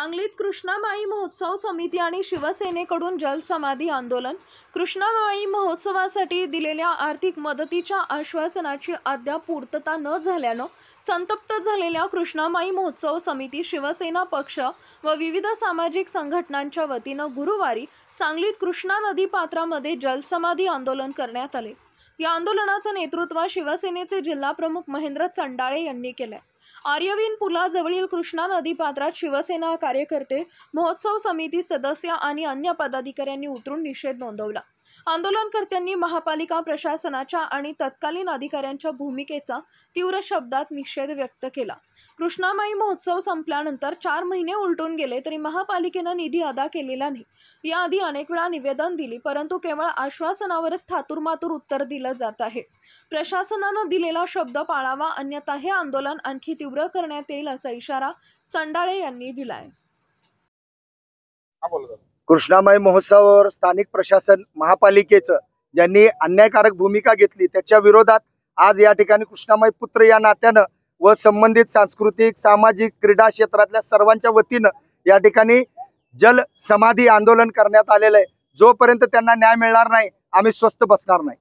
सांगलीत कृष्णामाई महोत्सव समिती आणि शिवसेनेकडून जलसमाधी आंदोलन। कृष्णामाई महोत्सवासाठी दिलेल्या आर्थिक मदतीच्या आश्वासनाची अद्याप पूर्तता न झाल्यानं संतप्त झालेल्या कृष्णामाई महोत्सव समिती, शिवसेना पक्ष व विविध सामाजिक संघटनांच्या वतीनं गुरुवारी सांगलीत कृष्णा नदी पात्रामध्ये जलसमाधी आंदोलन करण्यात आले। या आंदोलनाचं नेतृत्व शिवसेनेचे जिल्हा प्रमुख महेंद्र चंडाळे यांनी केले। आर्यवीन पुलाजवळील कृष्णा नदी पात्रात शिवसेना कार्यकर्ते, महोत्सव समिती सदस्य आणि अन्य पदाधिकाऱ्यांनी उतरून निषेध नोंदवला। आंदोलनकर्त्यांनी महापालिका प्रशासनाच्या आणि तत्कालीन अधिकाऱ्यांच्या भूमिकेचा तीव्र शब्दात निषेध व्यक्त केला। कृष्णामाई महोत्सव संपल्यानंतर 4 महिने उलटून गेले तरी महापालिकेनं निधी अदा केलेला नाही। याआधी अनेक वेळा निवेदन दिली, परंतु केवळ आश्वासनावरच थातुरमातुर उत्तर दिलं जात आहे। प्रशासनानं दिलेला शब्द पाळावा, अन्यथा हे आंदोलन आणखी तीव्र करण्यात येईल असा इशारा चंडाळे यांनी दिलाय। कृष्णामाई महोत्सवावर स्थानिक प्रशासन, महापालिकेचं ज्यांनी अन्यायकारक भूमिका घेतली त्याच्या विरोधात आज या ठिकाणी कृष्णामाई पुत्र या नात्यानं व संबंधित सांस्कृतिक, सामाजिक, क्रीडा क्षेत्रातल्या सर्वांच्या वतीनं या ठिकाणी जल समाधी आंदोलन करण्यात आलेलं आहे। जोपर्यंत त्यांना न्याय मिळणार नाही, आम्ही स्वस्थ बसणार नाही।